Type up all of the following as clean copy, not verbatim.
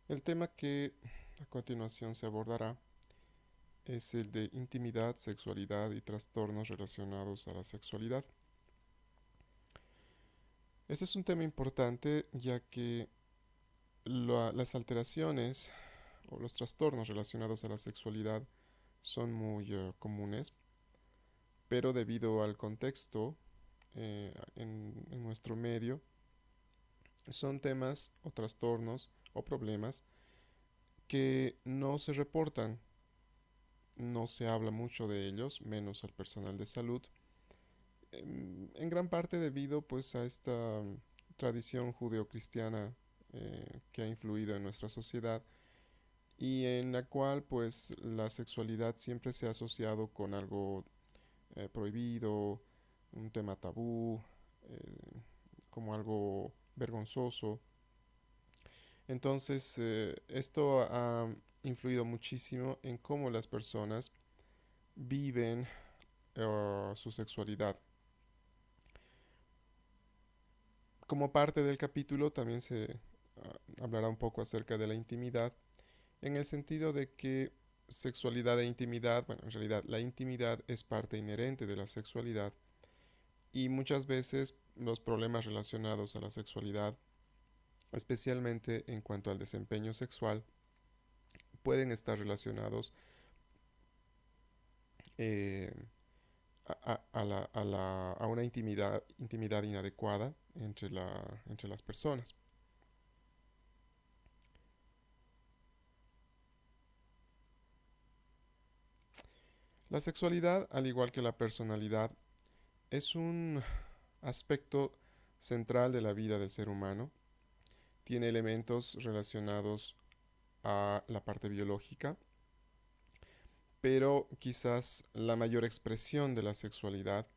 El tema que a continuación se abordará es el de intimidad, sexualidad y trastornos relacionados a la sexualidad. Este es un tema importante ya que las alteraciones o los trastornos relacionados a la sexualidad son muy comunes, pero debido al contexto en nuestro medio, son temas o trastornos o problemas que no se reportan, no se habla mucho de ellos, menos al personal de salud, en gran parte debido pues a esta tradición judeocristiana que ha influido en nuestra sociedad y en la cual pues la sexualidad siempre se ha asociado con algo prohibido, un tema tabú, como algo vergonzoso. Entonces, esto ha influido muchísimo en cómo las personas viven su sexualidad. Como parte del capítulo también se hablará un poco acerca de la intimidad, en el sentido de que sexualidad e intimidad, bueno, en realidad la intimidad es parte inherente de la sexualidad y muchas veces los problemas relacionados a la sexualidad, especialmente en cuanto al desempeño sexual, pueden estar relacionados eh, a una intimidad inadecuada entre las personas. La sexualidad, al igual que la personalidad, es un aspecto central de la vida del ser humano. Tiene elementos relacionados a la parte biológica, pero quizás la mayor expresión de la sexualidad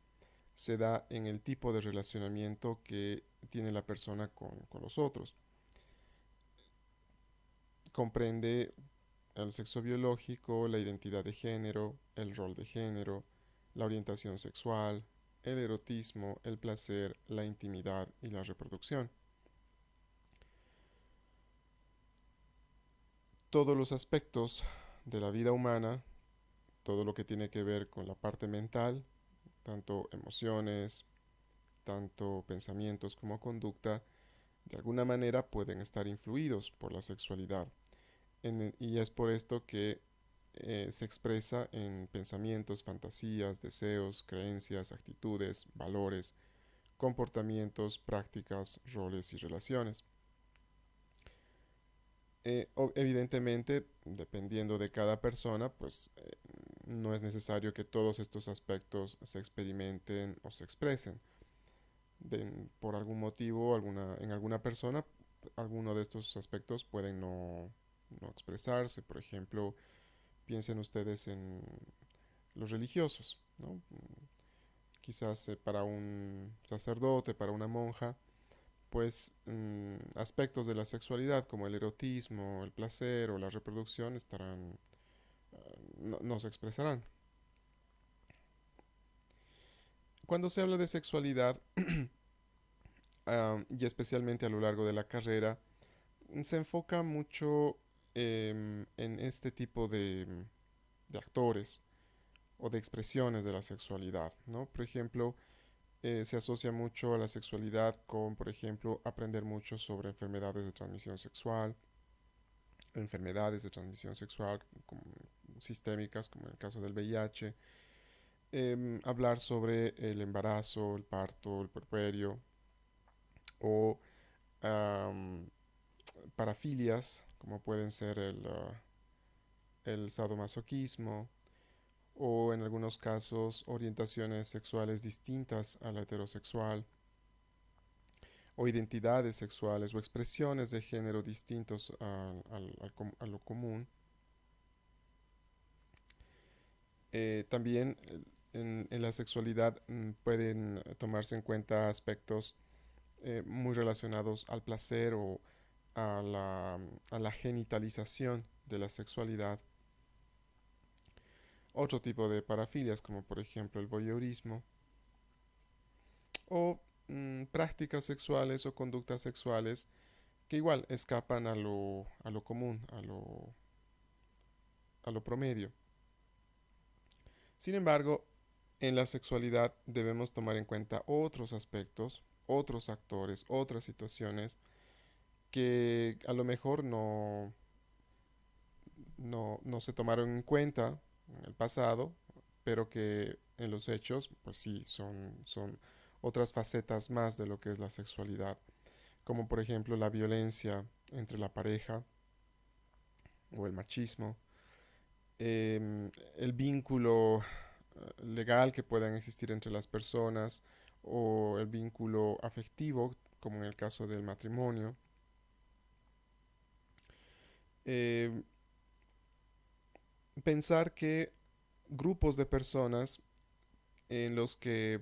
se da en el tipo de relacionamiento que tiene la persona con los otros. Comprende el sexo biológico, la identidad de género, el rol de género, la orientación sexual, el erotismo, el placer, la intimidad y la reproducción. Todos los aspectos de la vida humana, todo lo que tiene que ver con la parte mental, tanto emociones, tanto pensamientos como conducta, de alguna manera pueden estar influidos por la sexualidad. Y es por esto que se expresa en pensamientos, fantasías, deseos, creencias, actitudes, valores, comportamientos, prácticas, roles y relaciones. Evidentemente, dependiendo de cada persona, pues no es necesario que todos estos aspectos se experimenten o se expresen. Por algún motivo, en alguna persona, alguno de estos aspectos pueden no expresarse. Por ejemplo, piensen ustedes en los religiosos, ¿no? Quizás para un sacerdote, para una monja, pues aspectos de la sexualidad como el erotismo, el placer o la reproducción estarán, no se expresarán. Cuando se habla de sexualidad, y especialmente a lo largo de la carrera, se enfoca mucho en este tipo de actores o de expresiones de la sexualidad, ¿no? Por ejemplo, se asocia mucho a la sexualidad con, por ejemplo, aprender mucho sobre enfermedades de transmisión sexual como sistémicas, como en el caso del VIH, hablar sobre el embarazo, el parto, el puerperio, o um, parafilias, como pueden ser el sadomasoquismo, o en algunos casos orientaciones sexuales distintas a la heterosexual, o identidades sexuales o expresiones de género distintos a lo común. También en la sexualidad pueden tomarse en cuenta aspectos muy relacionados al placer o a la genitalización de la sexualidad. Otro tipo de parafilias, como por ejemplo el voyeurismo, o prácticas sexuales o conductas sexuales que igual escapan a lo común, a lo promedio. Sin embargo, en la sexualidad debemos tomar en cuenta otros aspectos, otros actores, otras situaciones que a lo mejor no se tomaron en cuenta en el pasado, pero que en los hechos, pues sí, son otras facetas más de lo que es la sexualidad, como por ejemplo la violencia entre la pareja o el machismo, el vínculo legal que puedan existir entre las personas o el vínculo afectivo, como en el caso del matrimonio. Eh, Pensar que grupos de personas en los que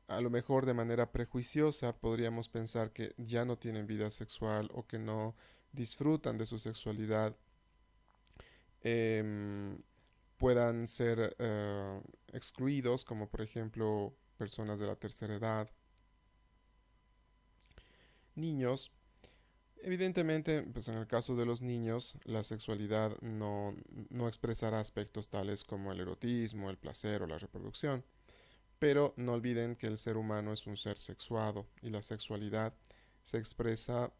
a lo mejor de manera prejuiciosa podríamos pensar que ya no tienen vida sexual o que no disfrutan de su sexualidad, em, puedan ser excluidos, como por ejemplo personas de la tercera edad, niños. Evidentemente, pues en el caso de los niños, la sexualidad no expresará aspectos tales como el erotismo, el placer o la reproducción. Pero no olviden que el ser humano es un ser sexuado y la sexualidad se expresa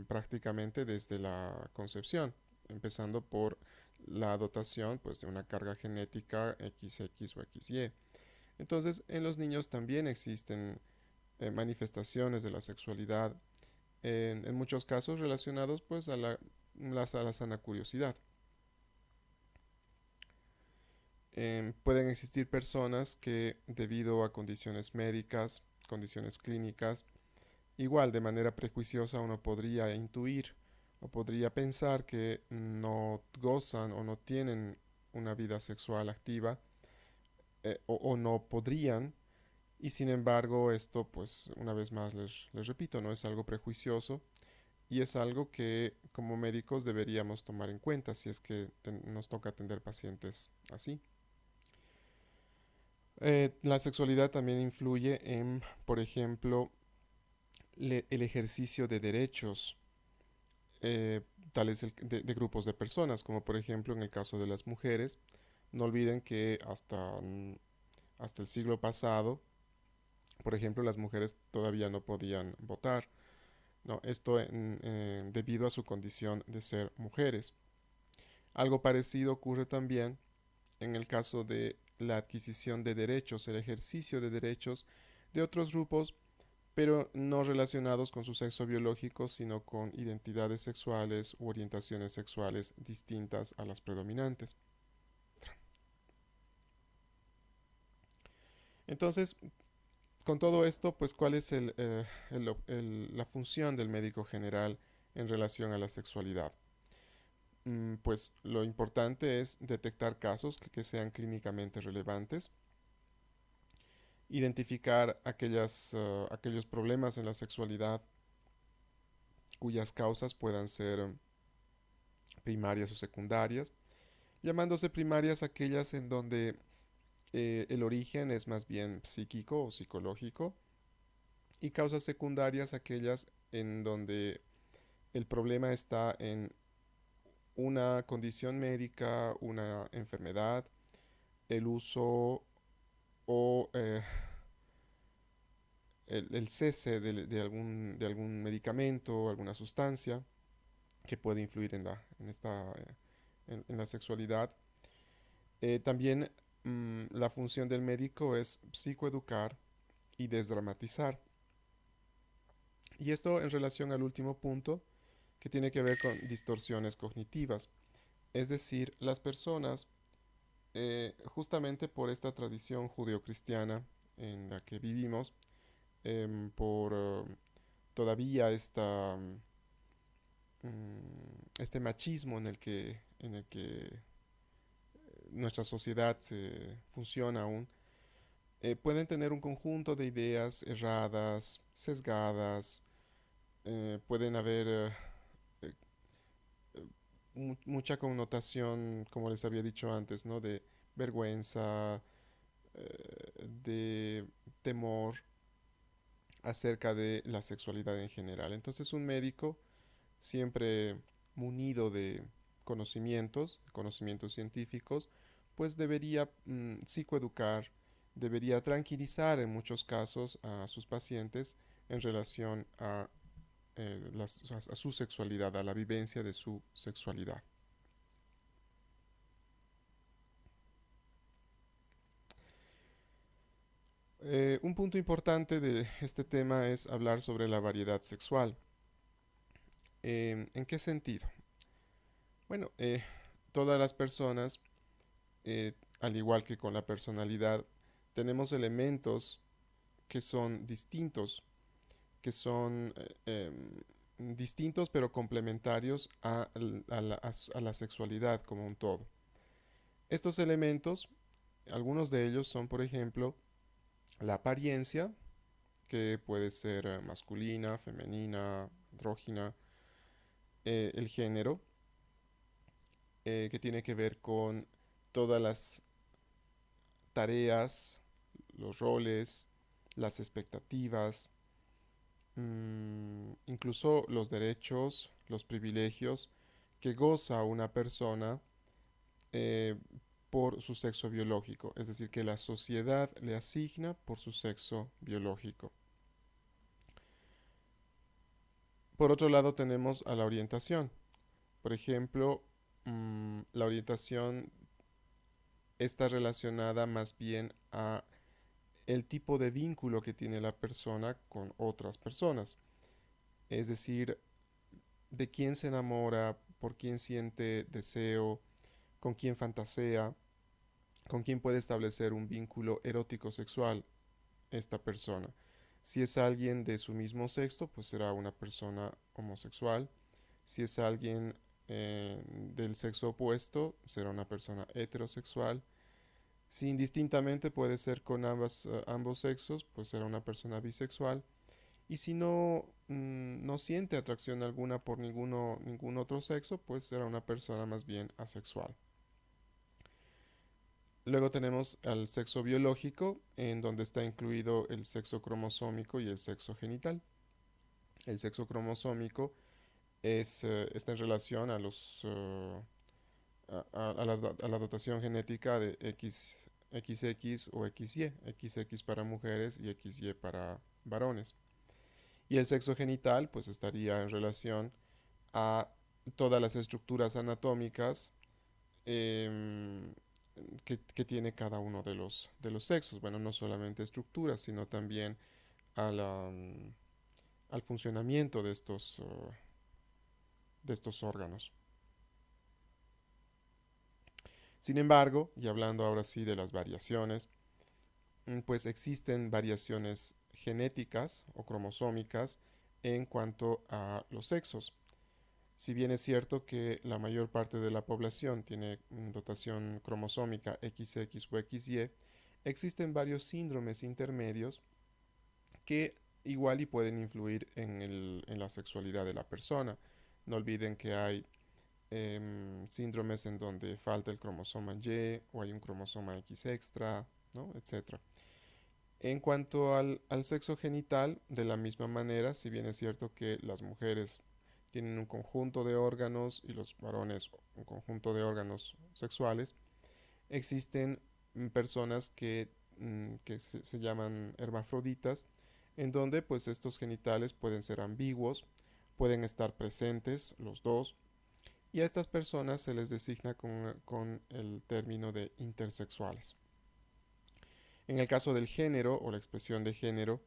prácticamente desde la concepción, empezando por la dotación pues, de una carga genética XX o XY. Entonces, en los niños también existen manifestaciones de la sexualidad, en muchos casos relacionados pues, a la sana curiosidad. Pueden existir personas que debido a condiciones médicas, condiciones clínicas, igual de manera prejuiciosa uno podría intuir o podría pensar que no gozan o no tienen una vida sexual activa o no podrían, y sin embargo esto pues una vez más les repito, no es algo prejuicioso y es algo que como médicos deberíamos tomar en cuenta si es que nos toca atender pacientes así. La sexualidad también influye en, por ejemplo, el ejercicio de derechos eh, tales de grupos de personas, como por ejemplo en el caso de las mujeres. No olviden que hasta el siglo pasado, por ejemplo, las mujeres todavía no podían votar, ¿no? Esto debido a su condición de ser mujeres. Algo parecido ocurre también en el caso de la adquisición de derechos, el ejercicio de derechos de otros grupos, pero no relacionados con su sexo biológico, sino con identidades sexuales u orientaciones sexuales distintas a las predominantes. Entonces, con todo esto, pues, ¿cuál es la función del médico general en relación a la sexualidad? Pues lo importante es detectar casos que sean clínicamente relevantes, identificar aquellos problemas en la sexualidad cuyas causas puedan ser primarias o secundarias, llamándose primarias aquellas en donde el origen es más bien psíquico o psicológico y causas secundarias aquellas en donde el problema está en una condición médica, una enfermedad, el uso o el cese de algún medicamento, alguna sustancia que puede influir en la sexualidad. También la función del médico es psicoeducar y desdramatizar. Y esto en relación al último punto, que tiene que ver con distorsiones cognitivas. Es decir, las personas, justamente por esta tradición judeocristiana en la que vivimos, por todavía este machismo en el que nuestra sociedad funciona aún, pueden tener un conjunto de ideas erradas, sesgadas, pueden haber eh, mucha connotación, como les había dicho antes, ¿no? De vergüenza, de temor acerca de la sexualidad en general. Entonces un médico siempre munido de conocimientos científicos, pues debería psicoeducar, debería tranquilizar en muchos casos a sus pacientes en relación a, a su sexualidad, a la vivencia de su sexualidad. Un punto importante de este tema es hablar sobre la variedad sexual. ¿En qué sentido? Bueno, todas las personas, al igual que con la personalidad, tenemos elementos que son distintos, que son distintos pero complementarios a la sexualidad como un todo. Estos elementos, algunos de ellos son, por ejemplo, la apariencia, que puede ser masculina, femenina, andrógina, el género, que tiene que ver con todas las tareas, los roles, las expectativas, incluso los derechos, los privilegios que goza una persona eh, por su sexo biológico, es decir, que la sociedad le asigna por su sexo biológico. Por otro lado tenemos a la orientación. Por ejemplo, la orientación está relacionada más bien a el tipo de vínculo que tiene la persona con otras personas. Es decir, de quién se enamora, por quién siente deseo, con quién fantasea, con quién puede establecer un vínculo erótico sexual esta persona. Si es alguien de su mismo sexo, pues será una persona homosexual. Si es alguien del sexo opuesto, será una persona heterosexual. Si indistintamente puede ser con ambos sexos, pues será una persona bisexual. Y si no, no siente atracción alguna por ningún otro sexo, pues será una persona más bien asexual. Luego tenemos al sexo biológico, en donde está incluido el sexo cromosómico y el sexo genital. El sexo cromosómico está en relación a a la dotación genética de XX o XY, XX para mujeres y XY para varones. Y el sexo genital pues estaría en relación a todas las estructuras anatómicas em, que tiene cada uno de los sexos. Bueno, no solamente estructuras, sino también a al funcionamiento de estos órganos. Sin embargo, y hablando ahora sí de las variaciones, pues existen variaciones genéticas o cromosómicas en cuanto a los sexos. Si bien es cierto que la mayor parte de la población tiene dotación cromosómica XX o XY, existen varios síndromes intermedios que igual y pueden influir en la sexualidad de la persona. No olviden que hay síndromes en donde falta el cromosoma Y o hay un cromosoma X extra, ¿no? Etcétera. En cuanto al sexo genital, de la misma manera, si bien es cierto que las mujeres tienen un conjunto de órganos y los varones un conjunto de órganos sexuales, existen personas que se llaman hermafroditas, en donde pues estos genitales pueden ser ambiguos, pueden estar presentes los dos, y a estas personas se les designa con el término de intersexuales. En el caso del género o la expresión de género,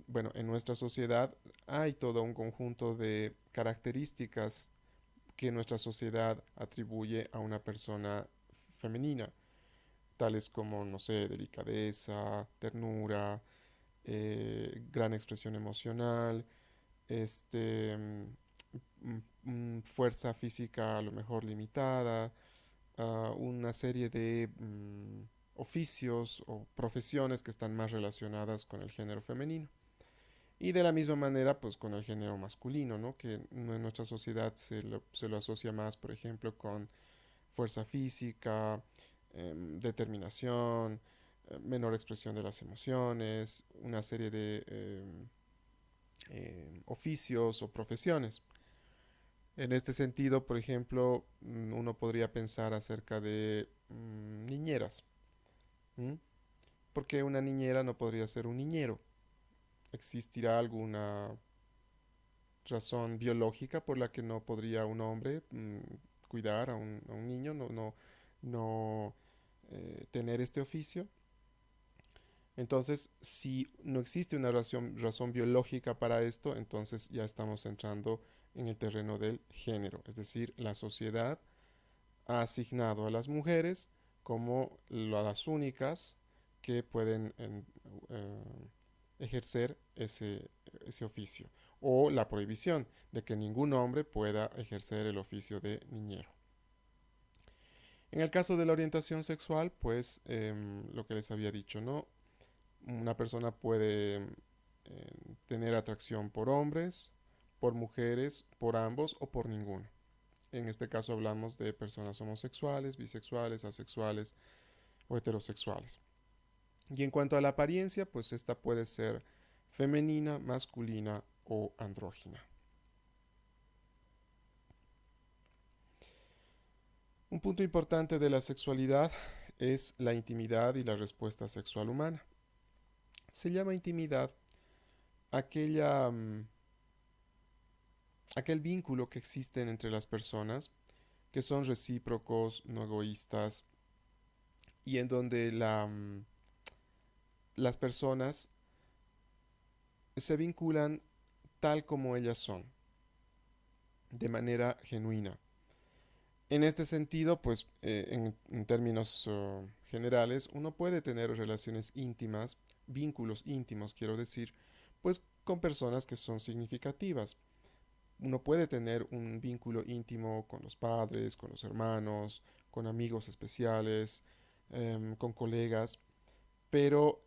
bueno, en nuestra sociedad hay todo un conjunto de características que nuestra sociedad atribuye a una persona femenina, tales como, no sé, delicadeza, ternura, gran expresión emocional, este, fuerza física a lo mejor limitada, una serie de oficios o profesiones que están más relacionadas con el género femenino. Y de la misma manera, pues con el género masculino, ¿no? Que en nuestra sociedad se lo asocia más, por ejemplo, con fuerza física, determinación, menor expresión de las emociones, una serie de oficios o profesiones. En este sentido, por ejemplo, uno podría pensar acerca de niñeras. ¿Mm? ¿Por qué una niñera no podría ser un niñero? ¿Existirá alguna razón biológica por la que no podría un hombre cuidar a un niño, no tener este oficio? Entonces, si no existe una razón biológica para esto, entonces ya estamos entrando en el terreno del género, es decir, la sociedad ha asignado a las mujeres como las únicas que pueden ejercer ese oficio, o la prohibición de que ningún hombre pueda ejercer el oficio de niñero. En el caso de la orientación sexual, pues lo que les había dicho, ¿no? Una persona puede tener atracción por hombres, por mujeres, por ambos o por ninguno. En este caso hablamos de personas homosexuales, bisexuales, asexuales o heterosexuales. Y en cuanto a la apariencia, pues esta puede ser femenina, masculina o andrógina. Un punto importante de la sexualidad es la intimidad y la respuesta sexual humana. Se llama intimidad aquel vínculo que existen entre las personas que son recíprocos, no egoístas y en donde las personas se vinculan tal como ellas son, de manera genuina. En este sentido, pues en términos generales, uno puede tener relaciones íntimas, vínculos íntimos, quiero decir, pues con personas que son significativas. Uno puede tener un vínculo íntimo con los padres, con los hermanos, con amigos especiales, con colegas, pero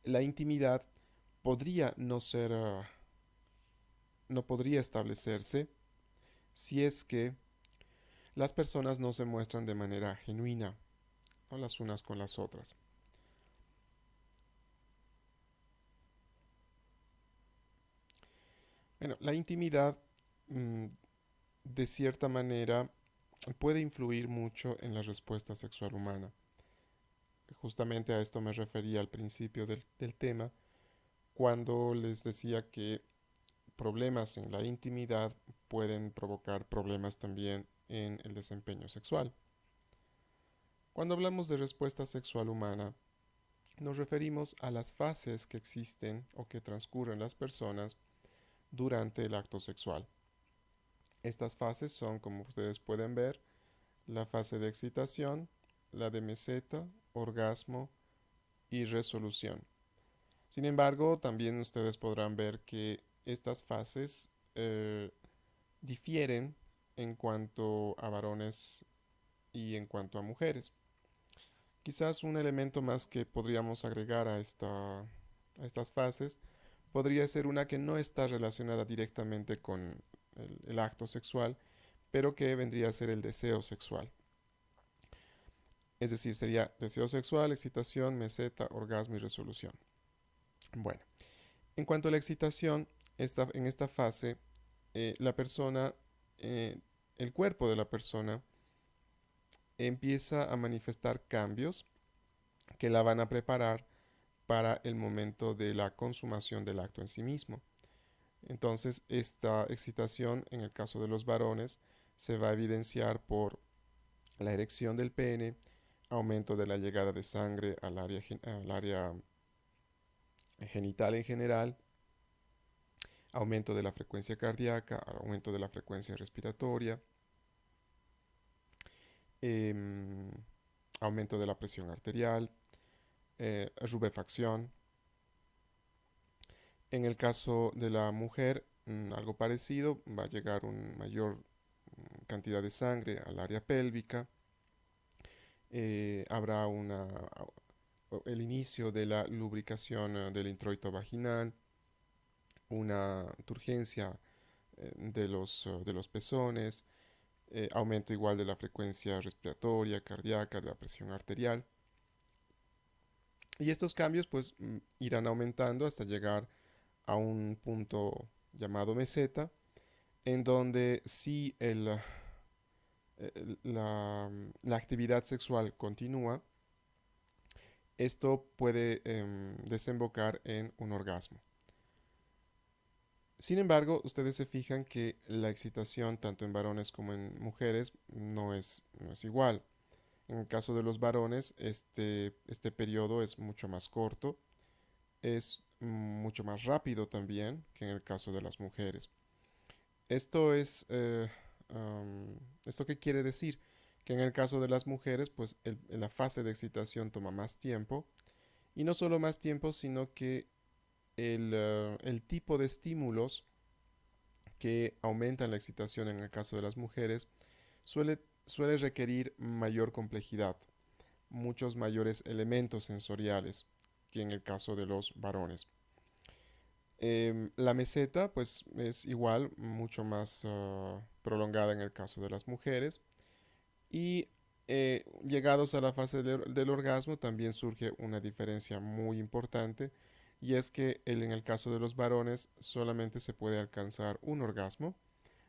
la intimidad podría no ser, no podría establecerse si es que las personas no se muestran de manera genuina, ¿no? Las unas con las otras. Bueno, la intimidad mm, de cierta manera puede influir mucho en la respuesta sexual humana. Justamente a esto me refería al principio del tema, cuando les decía que problemas en la intimidad pueden provocar problemas también en el desempeño sexual. Cuando hablamos de respuesta sexual humana, nos referimos a las fases que existen o que transcurren las personas durante el acto sexual. Estas fases son, como ustedes pueden ver, la fase de excitación, la de meseta, orgasmo y resolución. Sin embargo, también ustedes podrán ver que estas fases difieren en cuanto a varones y en cuanto a mujeres. Quizás un elemento más que podríamos agregar a estas fases podría ser una que no está relacionada directamente con el acto sexual, pero que vendría a ser el deseo sexual. Es decir, sería deseo sexual, excitación, meseta, orgasmo y resolución. Bueno, en cuanto a la excitación, en esta fase, la persona, eh, el cuerpo de la persona empieza a manifestar cambios que la van a preparar para el momento de la consumación del acto en sí mismo. Entonces, esta excitación, en el caso de los varones, se va a evidenciar por la erección del pene, aumento de la llegada de sangre al área genital en general, aumento de la frecuencia cardíaca, aumento de la frecuencia respiratoria, em, aumento de la presión arterial, rubefacción. En el caso de la mujer, algo parecido, va a llegar una mayor cantidad de sangre al área pélvica, habrá el inicio de la lubricación del introito vaginal, una turgencia de los pezones, aumento igual de la frecuencia respiratoria, cardíaca, de la presión arterial. Y estos cambios pues irán aumentando hasta llegar a un punto llamado meseta, en donde si la actividad sexual continúa, esto puede desembocar en un orgasmo. Sin embargo, ustedes se fijan que la excitación tanto en varones como en mujeres no es igual. En el caso de los varones, este periodo es mucho más corto, es mucho más rápido también que en el caso de las mujeres. Esto es, ¿Esto qué quiere decir? Que en el caso de las mujeres, pues la fase de excitación toma más tiempo, y no solo más tiempo, sino que el tipo de estímulos que aumentan la excitación en el caso de las mujeres suele requerir mayor complejidad, muchos mayores elementos sensoriales que en el caso de los varones. La meseta pues es igual, mucho más prolongada en el caso de las mujeres, y llegados a la fase del orgasmo también surge una diferencia muy importante, y es que en el caso de los varones solamente se puede alcanzar un orgasmo,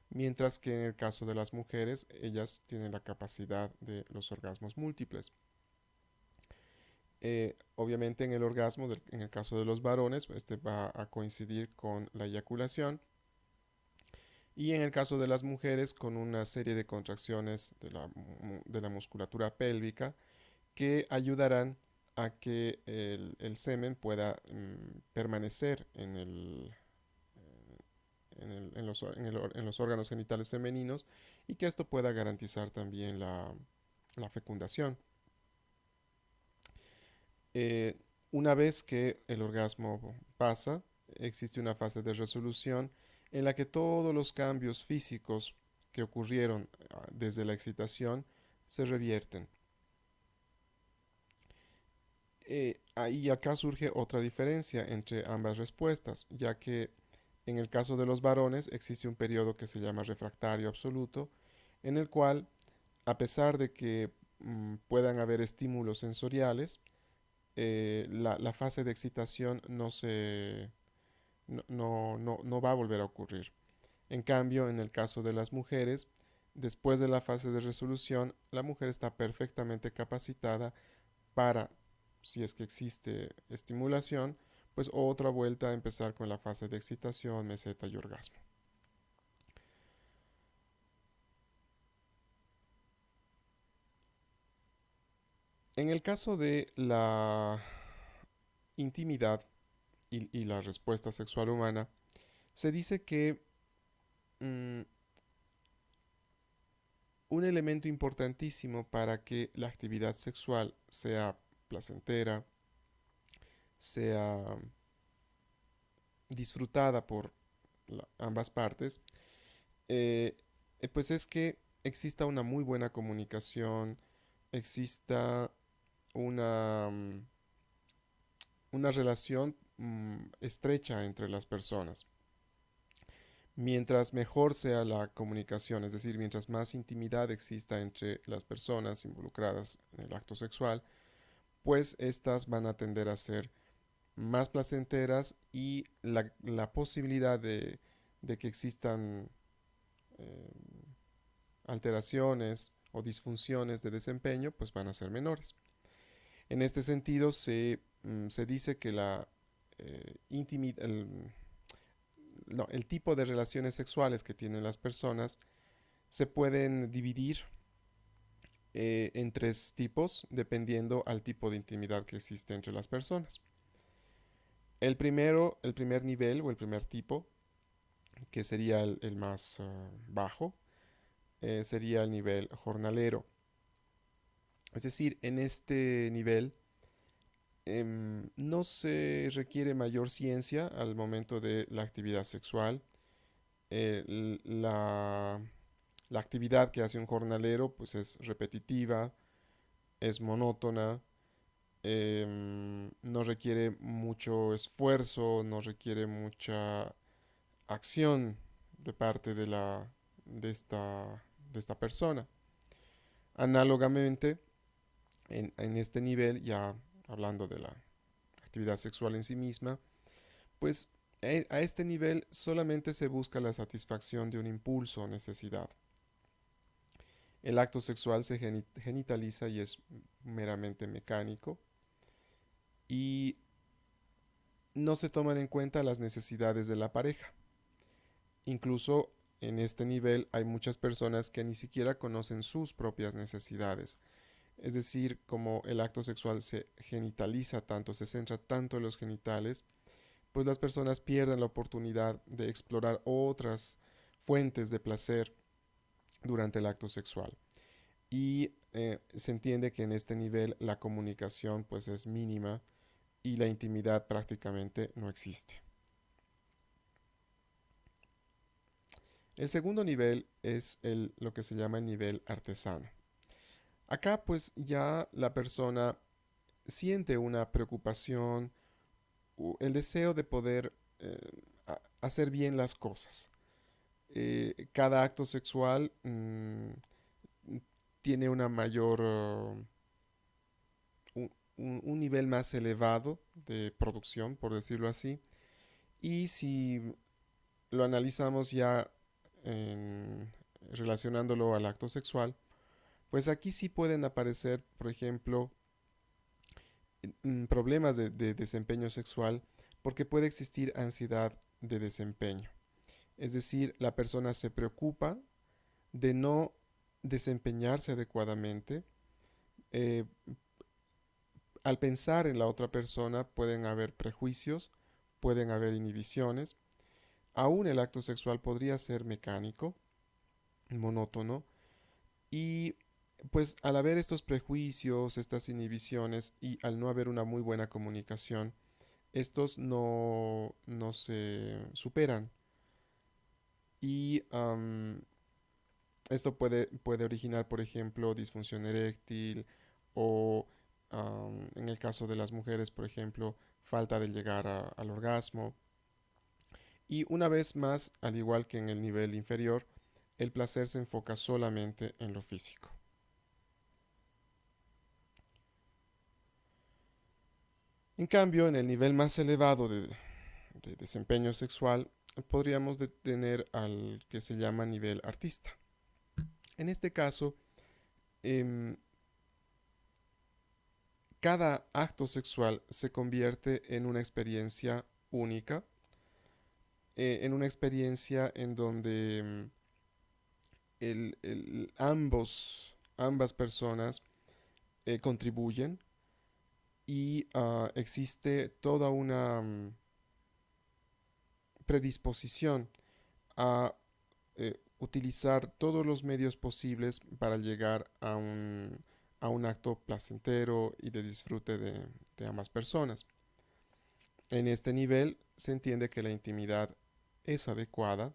mientras que en el caso de las mujeres ellas tienen la capacidad de los orgasmos múltiples. Obviamente en el orgasmo, en el caso de los varones, este va a coincidir con la eyaculación, y en el caso de las mujeres con una serie de contracciones de la musculatura pélvica que ayudarán a que el semen pueda permanecer en los órganos genitales femeninos, y que esto pueda garantizar también la fecundación. Eh, una vez que el orgasmo pasa, existe una fase de resolución en la que todos los cambios físicos que ocurrieron desde la excitación se revierten. Ahí acá surge otra diferencia entre ambas respuestas, ya que en el caso de los varones existe un periodo que se llama refractario absoluto, en el cual, a pesar de que puedan haber estímulos sensoriales, la fase de excitación no va a volver a ocurrir. En cambio, en el caso de las mujeres, después de la fase de resolución, la mujer está perfectamente capacitada para, si es que existe estimulación, pues otra vuelta a empezar con la fase de excitación, meseta y orgasmo. En el caso de la intimidad y la respuesta sexual humana, se dice que mm, un elemento importantísimo para que la actividad sexual sea placentera, sea disfrutada por ambas partes, eh, pues es que exista una muy buena comunicación, exista una, una relación estrecha entre las personas. Mientras mejor sea la comunicación, es decir, mientras más intimidad exista entre las personas involucradas en el acto sexual, pues estas van a tender a ser más placenteras, y la posibilidad de que existan eh, alteraciones o disfunciones de desempeño pues van a ser menores. En este sentido se dice que el tipo de relaciones sexuales que tienen las personas se pueden dividir en tres tipos dependiendo al tipo de intimidad que existe entre las personas. El primer nivel o el primer tipo, que sería el más bajo, sería el nivel jornalero. Es decir, en este nivel no se requiere mayor ciencia al momento de la actividad sexual. La actividad que hace un jornalero pues es repetitiva, es monótona, no requiere mucho esfuerzo, no requiere mucha acción de parte de esta persona. Análogamente, en este nivel, ya hablando de la actividad sexual en sí misma, pues A este nivel solamente se busca la satisfacción de un impulso o necesidad. El acto sexual se genitaliza y es meramente mecánico y no se toman en cuenta las necesidades de la pareja. Incluso en este nivel hay muchas personas que ni siquiera conocen sus propias necesidades. Es decir, como el acto sexual se genitaliza tanto, se centra tanto en los genitales, pues las personas pierden la oportunidad de explorar otras fuentes de placer durante el acto sexual. Y se entiende que en este nivel la comunicación pues es mínima y la intimidad prácticamente no existe. El segundo nivel es lo que se llama el nivel artesano. Acá pues ya la persona siente una preocupación, el deseo de poder hacer bien las cosas. Cada acto sexual tiene una mayor, un nivel más elevado de producción, por decirlo así. Y si lo analizamos ya en, relacionándolo al acto sexual, pues aquí sí pueden aparecer, por ejemplo, problemas de desempeño sexual porque puede existir ansiedad de desempeño. Es decir, la persona se preocupa de no desempeñarse adecuadamente. eh, Al pensar en la otra persona pueden haber prejuicios, pueden haber inhibiciones. Aún el acto sexual podría ser mecánico, monótono, y pues al haber estos prejuicios, estas inhibiciones y al no haber una muy buena comunicación, estos no se superan y esto puede originar, por ejemplo, disfunción eréctil o en el caso de las mujeres, por ejemplo, falta de llegar al orgasmo. Y una vez más, al igual que en el nivel inferior, el placer se enfoca solamente en lo físico. En cambio, en el nivel más elevado de desempeño sexual, podríamos tener al que se llama nivel artista. En este caso, em, cada acto sexual se convierte en una experiencia única, en una experiencia en donde ambas personas contribuyen y existe toda una predisposición a utilizar todos los medios posibles para llegar a un acto placentero y de disfrute de ambas personas. En este nivel se entiende que la intimidad es adecuada,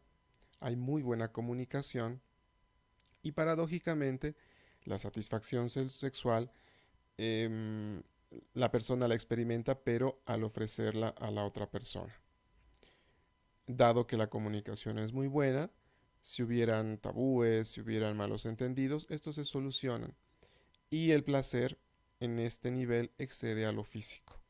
hay muy buena comunicación y paradójicamente la satisfacción sexual em, la persona la experimenta pero al ofrecerla a la otra persona. Dado que la comunicación es muy buena, si hubieran tabúes, si hubieran malos entendidos, estos se solucionan y el placer en este nivel excede a lo físico.